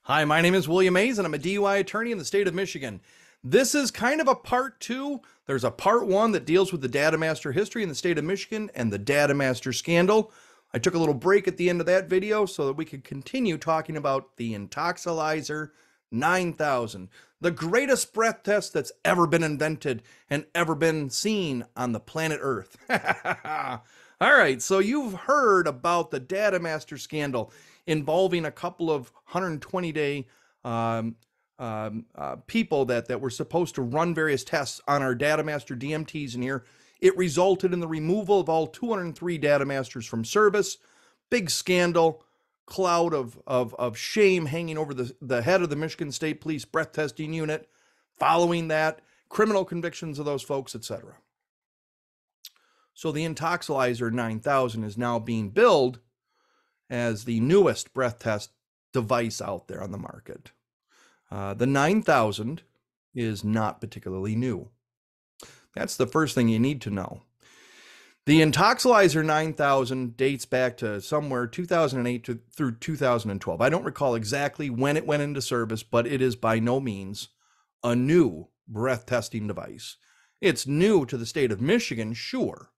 Hi, my name is William Mays, and I'm a DUI attorney in the state of Michigan. This is kind of a part two. There's a part one that deals with the Data Master history in the state of Michigan and the Data Master scandal. I took a little break at the end of that video so that we could continue talking about the Intoxilyzer 9000, the greatest breath test that's ever been invented and ever been seen on the planet Earth. All right, so you've heard about the Data Master scandal involving a couple of 120-day people that were supposed to run various tests on our Data Master DMTs in here. It resulted in the removal of all 203 Data Masters from service. Big scandal, cloud of shame hanging over the head of the Michigan State Police breath testing unit. Following that, criminal convictions of those folks, etc. So the Intoxilyzer 9000 is now being billed as the newest breath test device out there on the market. The 9000 is not particularly new. That's the first thing you need to know. The Intoxilyzer 9000 dates back to somewhere 2008 through 2012. I don't recall exactly when it went into service, but it is by no means a new breath testing device. It's new to the state of Michigan, sure,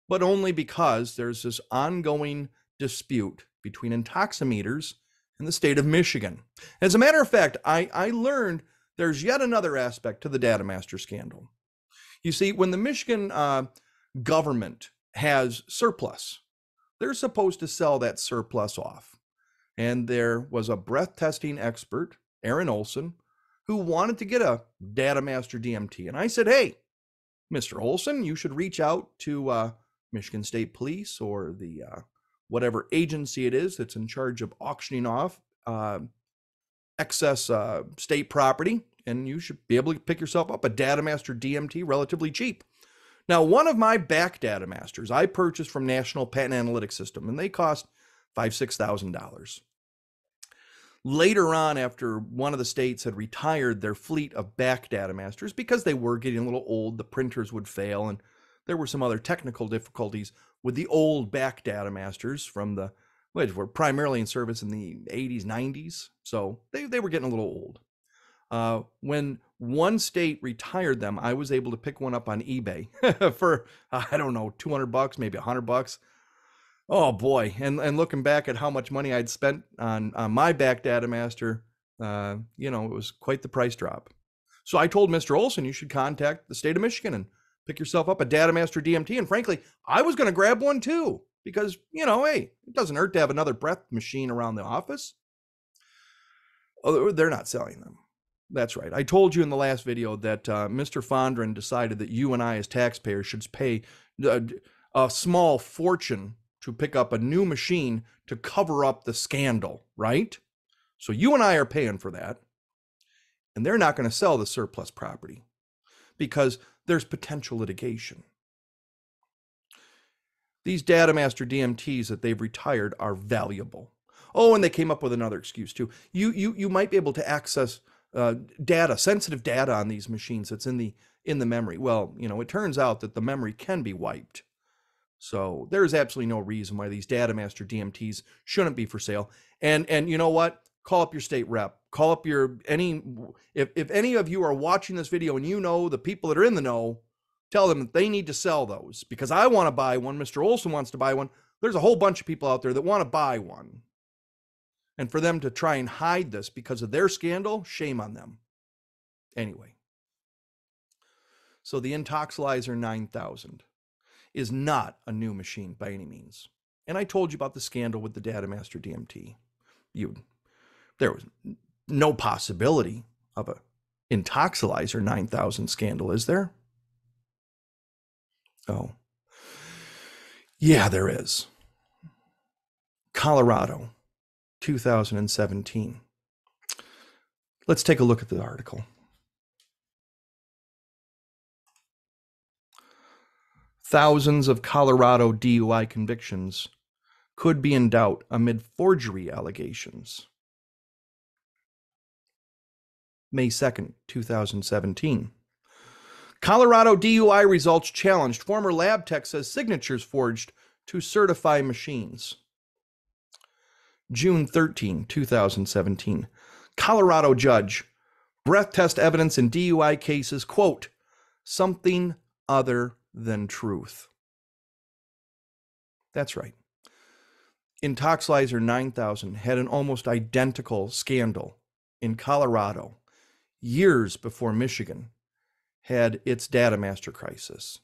but only because there's this ongoing dispute between intoximeters and the state of Michigan. As a matter of fact, I learned there's yet another aspect to the Data Master scandal. You see, when the Michigan government has surplus, they're supposed to sell that surplus off. And there was a breath testing expert, Aaron Olson, who wanted to get a Data Master DMT. And I said, hey, Mr. Olson, you should reach out to Michigan State Police or the whatever agency it is that's in charge of auctioning off excess state property, and you should be able to pick yourself up a Data Master DMT relatively cheap. Now, one of my back Data Masters I purchased from National Patent Analytics System, and they cost $5,000–6,000. Later on, after one of the states had retired their fleet of back Data Masters because they were getting a little old, the printers would fail, and there were some other technical difficulties with the old back Data Masters from which were primarily in service in the 80s, 90s. So they were getting a little old. When one state retired them, I was able to pick one up on eBay for, I don't know, $200, maybe $100. Oh boy. And looking back at how much money I'd spent on my back Data Master, it was quite the price drop. So I told Mr. Olson, you should contact the state of Michigan and pick yourself up a Data Master DMT. And frankly, I was going to grab one too, because, hey, it doesn't hurt to have another breath machine around the office. Oh, they're not selling them. That's right. I told you in the last video that Mr. Fondren decided that you and I as taxpayers should pay a small fortune to pick up a new machine to cover up the scandal, right? So you and I are paying for that. And they're not going to sell the surplus property because there's potential litigation. These Data Master DMTs that they've retired are valuable. Oh, and they came up with another excuse too. You might be able to access data, sensitive data on these machines that's in the memory. Well, it turns out that the memory can be wiped. So there's absolutely no reason why these Data Master DMTs shouldn't be for sale. And you know what? Call up your state rep. Call up if any of you are watching this video and you know the people that are in the know, tell them that they need to sell those, because I want to buy one. Mr. Olson wants to buy one. There's a whole bunch of people out there that want to buy one. And for them to try and hide this because of their scandal, shame on them. Anyway, so the Intoxilyzer 9000 is not a new machine by any means. And I told you about the scandal with the Data Master DMT. There was no possibility of a Intoxilyzer 9000 scandal, is there? Oh, yeah, there is. Colorado, 2017. Let's take a look at the article. Thousands of Colorado DUI convictions could be in doubt amid forgery allegations. May 2nd, 2017. Colorado DUI results challenged. Former lab tech says signatures forged to certify machines. June 13, 2017. Colorado judge, breath test evidence in DUI cases, quote, something other than truth. That's right. Intoxilyzer 9000 had an almost identical scandal in Colorado years before Michigan had its data master crisis.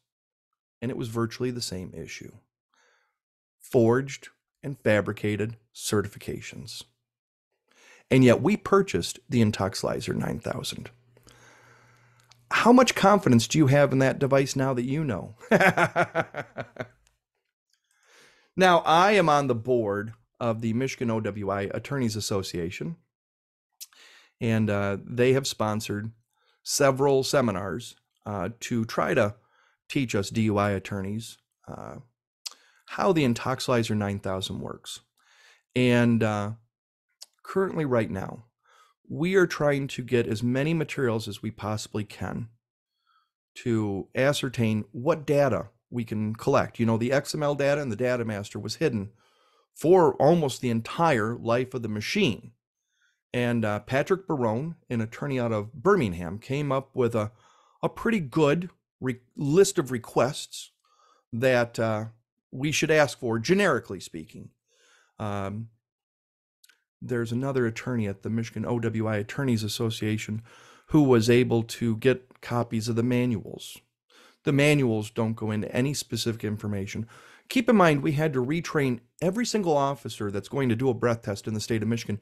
And it was virtually the same issue. Forged and fabricated certifications. And yet we purchased the Intoxilyzer 9000. How much confidence do you have in that device now that you know? Now, I am on the board of the Michigan OWI Attorneys Association, and they have sponsored several seminars to try to teach us DUI attorneys how the Intoxilyzer 9000 works. And currently, right now, we are trying to get as many materials as we possibly can to ascertain what data we can collect. You know, the XML data in the data master was hidden for almost the entire life of the machine. And Patrick Barone, an attorney out of Birmingham, came up with a pretty good list of requests that we should ask for, generically speaking. There's another attorney at the Michigan OWI Attorneys Association who was able to get copies of the manuals. The manuals don't go into any specific information. Keep in mind, we had to retrain every single officer that's going to do a breath test in the state of Michigan.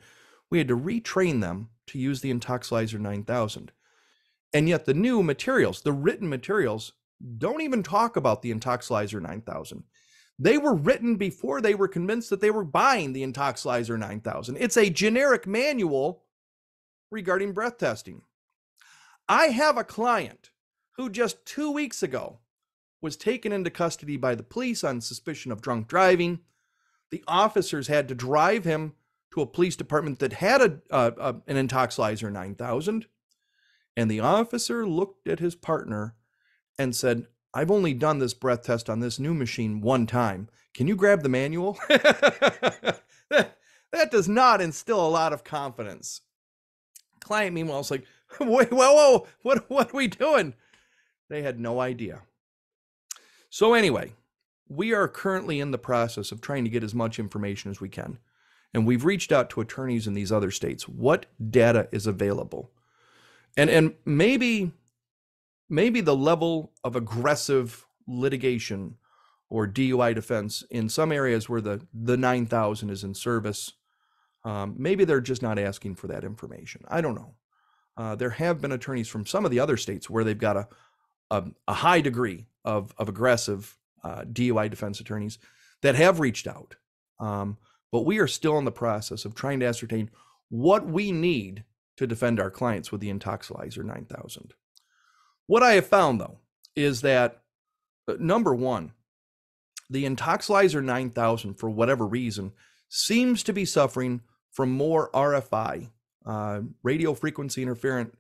We had to retrain them to use the Intoxilyzer 9000. And yet the new materials, the written materials, don't even talk about the Intoxilyzer 9000. They were written before they were convinced that they were buying the Intoxilyzer 9000. It's a generic manual regarding breath testing. I have a client who just 2 weeks ago was taken into custody by the police on suspicion of drunk driving. The officers had to drive him to a police department that had an Intoxilyzer 9000. And the officer looked at his partner and said, I've only done this breath test on this new machine one time. Can you grab the manual? That does not instill a lot of confidence. Client, meanwhile, is like, wait, whoa, what are we doing? They had no idea. So anyway, we are currently in the process of trying to get as much information as we can. And we've reached out to attorneys in these other states. What data is available? And maybe the level of aggressive litigation or DUI defense in some areas where the 9000 is in service, maybe they're just not asking for that information. I don't know. There have been attorneys from some of the other states where they've got a high degree of aggressive DUI defense attorneys that have reached out. But we are still in the process of trying to ascertain what we need to defend our clients with the Intoxilyzer 9000. What I have found, though, is that, number one, the Intoxilyzer 9000, for whatever reason, seems to be suffering from more RFI, radio frequency interference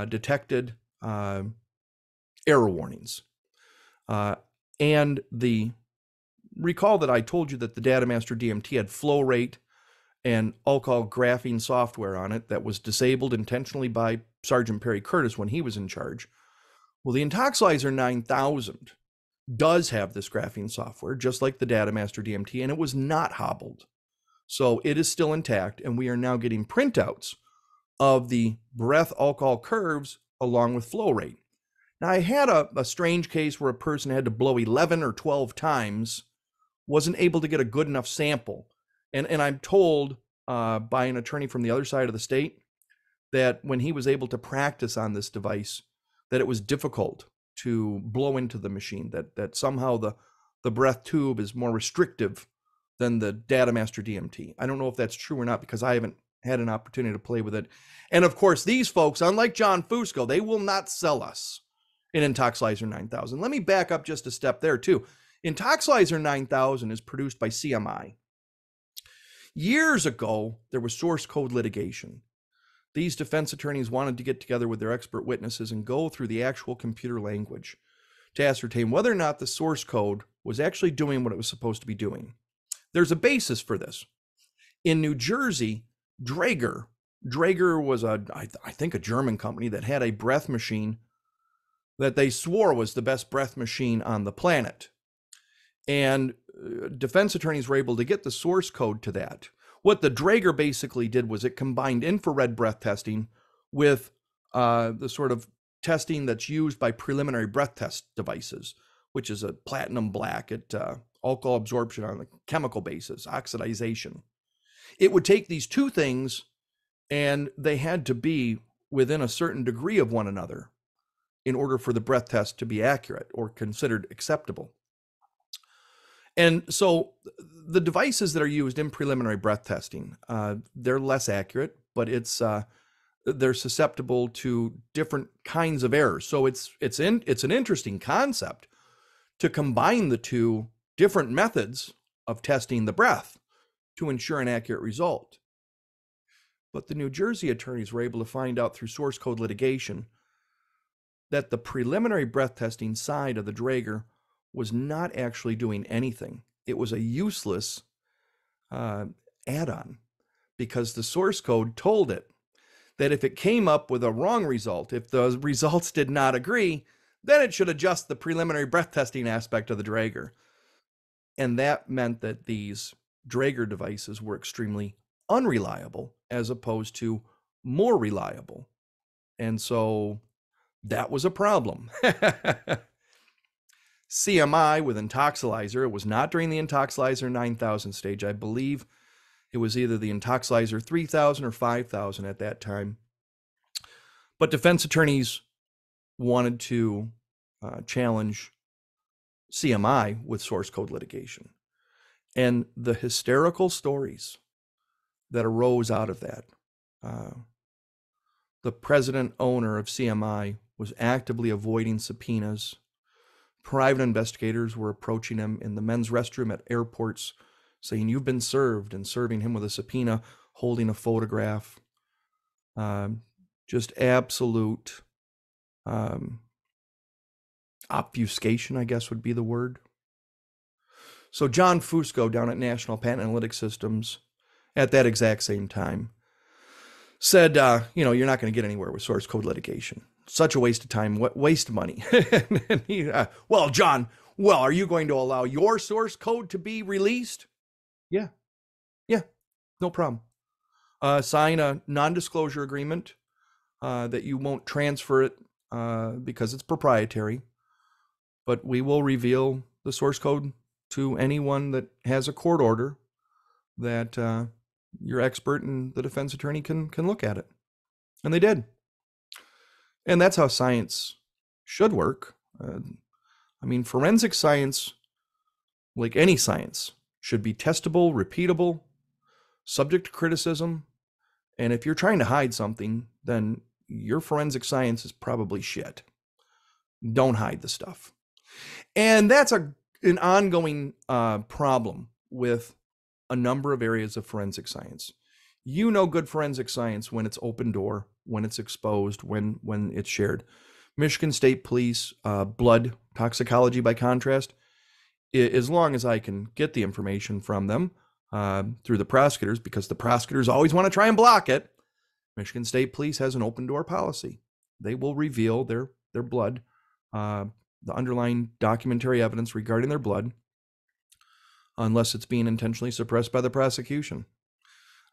detected error warnings. And recall that I told you that the Data Master DMT had flow rate and alcohol graphing software on it that was disabled intentionally by Sergeant Perry Curtis when he was in charge. Well, the Intoxilyzer 9000 does have this graphing software, just like the Data Master DMT, and it was not hobbled. So it is still intact, and we are now getting printouts of the breath alcohol curves along with flow rate. Now, I had a strange case where a person had to blow 11 or 12 times, wasn't able to get a good enough sample. And I'm told by an attorney from the other side of the state that when he was able to practice on this device, that it was difficult to blow into the machine, that somehow the breath tube is more restrictive than the Data Master DMT. I don't know if that's true or not because I haven't had an opportunity to play with it. And of course, these folks, unlike John Fusco, they will not sell us an Intoxilyzer 9000. Let me back up just a step there too. Intoxilyzer 9000 is produced by CMI. Years ago, there was source code litigation. These defense attorneys wanted to get together with their expert witnesses and go through the actual computer language to ascertain whether or not the source code was actually doing what it was supposed to be doing. There's a basis for this. In New Jersey, Draeger Draeger was I think a German company that had a breath machine that they swore was the best breath machine on the planet. And defense attorneys were able to get the source code to that. What the Draeger basically did was it combined infrared breath testing with the sort of testing that's used by preliminary breath test devices, which is a platinum black at alcohol absorption on a chemical basis, oxidization. It would take these two things, and they had to be within a certain degree of one another in order for the breath test to be accurate or considered acceptable. And so the devices that are used in preliminary breath testing, they're less accurate, but they're susceptible to different kinds of errors. So it's an interesting concept to combine the two different methods of testing the breath to ensure an accurate result. But the New Jersey attorneys were able to find out through source code litigation that the preliminary breath testing side of the Draeger was not actually doing anything. It was a useless add-on, because the source code told it that if it came up with a wrong result, if the results did not agree, then it should adjust the preliminary breath testing aspect of the Draeger. And that meant that these Draeger devices were extremely unreliable as opposed to more reliable. And so that was a problem. CMI with Intoxilyzer, it was not during the Intoxilyzer 9000 stage. I believe it was either the Intoxilyzer 3000 or 5000 at that time. But defense attorneys wanted to challenge CMI with source code litigation. And the hysterical stories that arose out of that, the president owner of CMI was actively avoiding subpoenas. Private investigators were approaching him in the men's restroom at airports saying, "You've been served," and serving him with a subpoena, holding a photograph. Just absolute obfuscation, I guess would be the word. So John Fusco down at National Patent Analytics Systems at that exact same time said, you're not going to get anywhere with source code litigation. Such a waste of time, waste of money. And well, John, are you going to allow your source code to be released? Yeah, no problem. Sign a non-disclosure agreement that you won't transfer it because it's proprietary, but we will reveal the source code to anyone that has a court order that your expert and the defense attorney can look at it. And they did. And that's how science should work. Forensic science, like any science, should be testable, repeatable, subject to criticism. And if you're trying to hide something, then your forensic science is probably shit. Don't hide the stuff. And that's an ongoing problem with a number of areas of forensic science. You know good forensic science when it's open door, when it's exposed, when it's shared. Michigan State Police, blood toxicology by contrast, as long as I can get the information from them through the prosecutors, because the prosecutors always want to try and block it, Michigan State Police has an open door policy. They will reveal their blood, the underlying documentary evidence regarding their blood, unless it's being intentionally suppressed by the prosecution.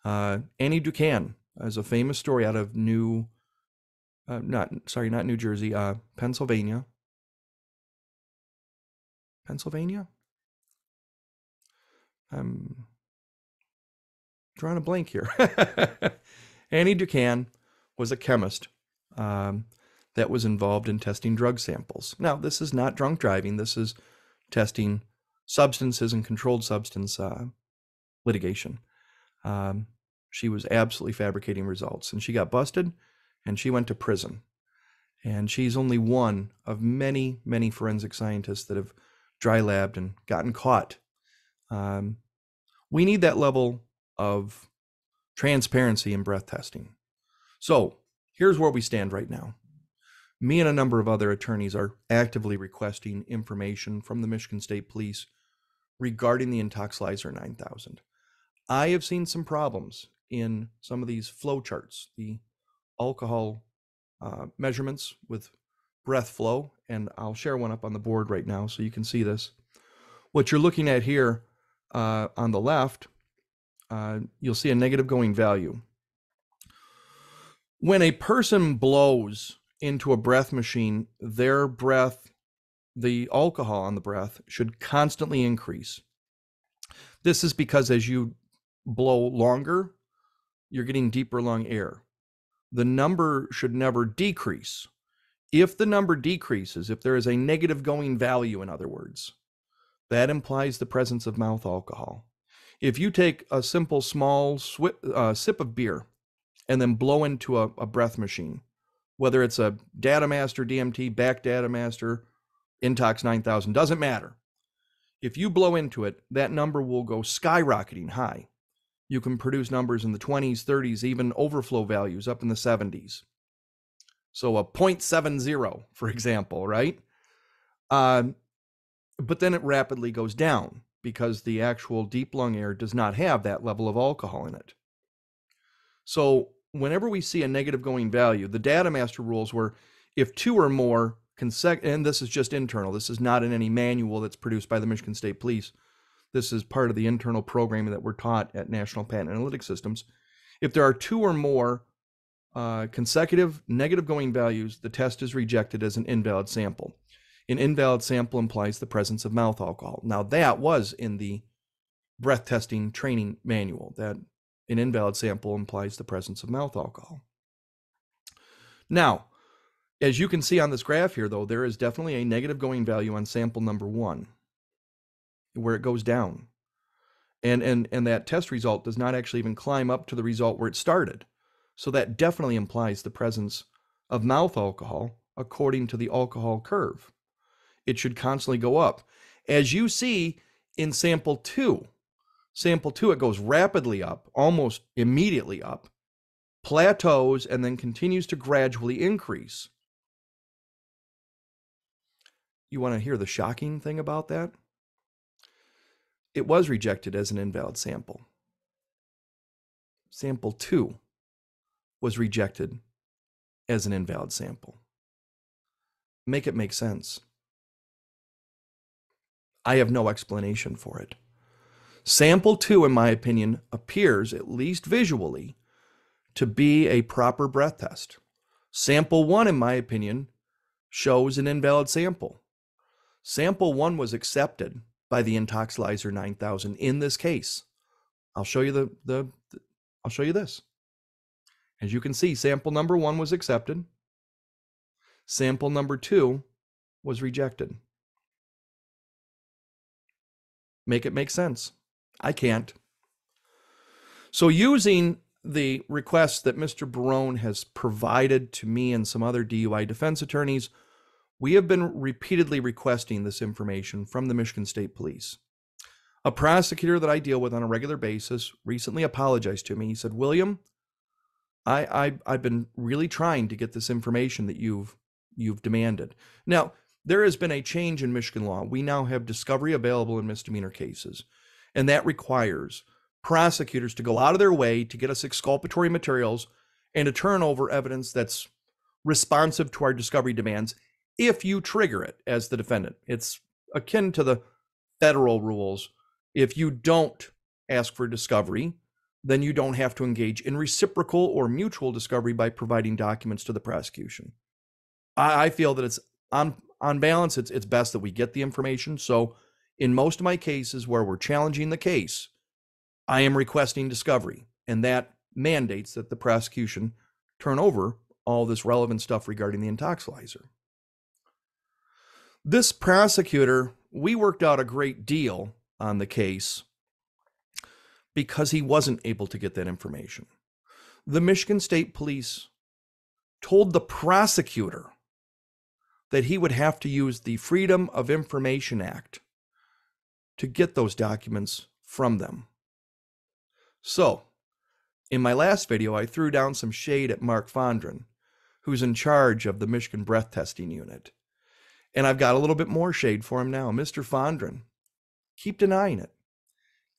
Annie Ducan is a famous story out of not New Jersey, Pennsylvania. I'm drawing a blank here. Annie Ducan was a chemist that was involved in testing drug samples. Now, this is not drunk driving. This is testing substances and controlled substance litigation. She was absolutely fabricating results, and she got busted, and she went to prison. And she's only one of many, many forensic scientists that have dry labbed and gotten caught. We need that level of transparency in breath testing. So here's where we stand right now. Me and a number of other attorneys are actively requesting information from the Michigan State Police regarding the Intoxilyzer 9000. I have seen some problems in some of these flow charts, the alcohol measurements with breath flow, and I'll share one up on the board right now so you can see this. What you're looking at here on the left, you'll see a negative going value. When a person blows into a breath machine, their breath, the alcohol on the breath, should constantly increase. This is because as you blow longer, you're getting deeper lung air. The number should never decrease. If the number decreases, if there is a negative going value, in other words, that implies the presence of mouth alcohol. If you take a simple small sip of beer and then blow into a breath machine, whether it's a Datamaster DMT, back Datamaster, Intox 9000, doesn't matter. If you blow into it, that number will go skyrocketing high. You can produce numbers in the 20s, 30s, even overflow values up in the 70s. So a 0.70, for example, right? But then it rapidly goes down because the actual deep lung air does not have that level of alcohol in it. So whenever we see a negative going value, the Datamaster rules were if two or more and this is just internal, this is not in any manual that's produced by the Michigan State Police. This is part of the internal programming that we're taught at National Patent Analytic Systems. If there are two or more consecutive negative going values, the test is rejected as an invalid sample. An invalid sample implies the presence of mouth alcohol. Now that was in the breath testing training manual, that an invalid sample implies the presence of mouth alcohol. Now, as you can see on this graph here, though, there is definitely a negative going value on sample number 1, where it goes down. And that test result does not actually even climb up to the result where it started. So that definitely implies the presence of mouth alcohol according to the alcohol curve. It should constantly go up. As you see in sample 2, it goes rapidly up, almost immediately up, plateaus, and then continues to gradually increase. You want to hear the shocking thing about that? It was rejected as an invalid sample. Sample 2 was rejected as an invalid sample. Make it make sense. I have no explanation for it. Sample 2, in my opinion, appears, at least visually, to be a proper breath test. Sample 1, in my opinion, shows an invalid sample. Sample 1 was accepted by the Intoxilyzer 9000 in this case. I'll show you I'll show you this. As you can see, sample number 1 was accepted. Sample number 2 was rejected. Make it make sense. I can't. So using the request that Mr. Barone has provided to me and some other DUI defense attorneys, we have been repeatedly requesting this information from the Michigan State Police. A prosecutor that I deal with on a regular basis recently apologized to me. He said, William, I've been really trying to get this information that you've demanded. Now, there has been a change in Michigan law. We now have discovery available in misdemeanor cases, and that requires prosecutors to go out of their way to get us exculpatory materials and to turn over evidence that's responsive to our discovery demands if you trigger it as the defendant. It's akin to the federal rules. If you don't ask for discovery, then you don't have to engage in reciprocal or mutual discovery by providing documents to the prosecution. I feel that it's on balance, it's best that we get the information. So in most of my cases where we're challenging the case, I am requesting discovery, and that mandates that the prosecution turn over all this relevant stuff regarding the Intoxilyzer. This prosecutor, we worked out a great deal on the case because he wasn't able to get that information. The Michigan State Police told the prosecutor that he would have to use the Freedom of Information Act to get those documents from them. So, in my last video, I threw down some shade at Mark Fondren, who's in charge of the Michigan Breath Testing Unit. And I've got a little bit more shade for him now. Mr. Fondren, keep denying it.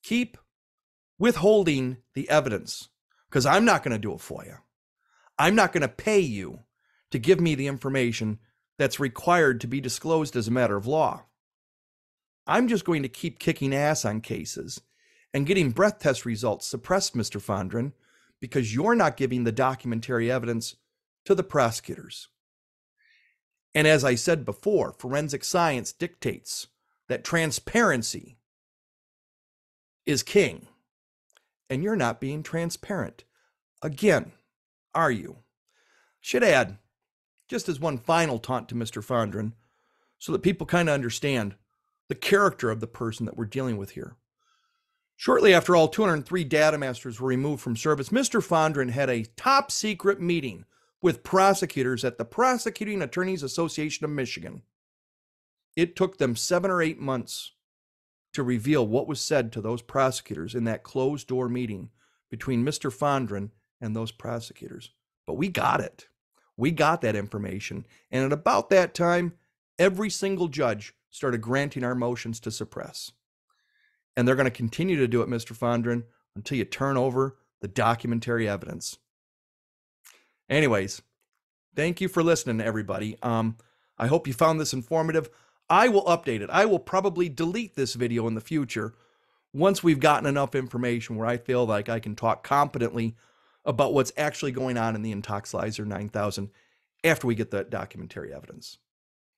Keep withholding the evidence because I'm not going to do a FOIA. I'm not going to pay you to give me the information that's required to be disclosed as a matter of law. I'm just going to keep kicking ass on cases and getting breath test results suppressed, Mr. Fondren, because you're not giving the documentary evidence to the prosecutors. And as I said before, forensic science dictates that transparency is king. And you're not being transparent. Again, are you? Should add, just as one final taunt to Mr. Fondren, so that people kind of understand the character of the person that we're dealing with here. Shortly after all 203 data masters were removed from service, Mr. Fondren had a top secret meeting with prosecutors at the Prosecuting Attorneys Association of Michigan. It took them 7 or 8 months to reveal what was said to those prosecutors in that closed-door meeting between Mr. Fondren and those prosecutors. But we got it. We got that information. And at about that time, every single judge started granting our motions to suppress. And they're going to continue to do it, Mr. Fondren, until you turn over the documentary evidence. Anyways, thank you for listening, everybody. I hope you found this informative. I will update it. I will probably delete this video in the future once we've gotten enough information where I feel like I can talk competently about what's actually going on in the Intoxilyzer 9000 after we get that documentary evidence.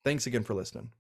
Thanks again for listening.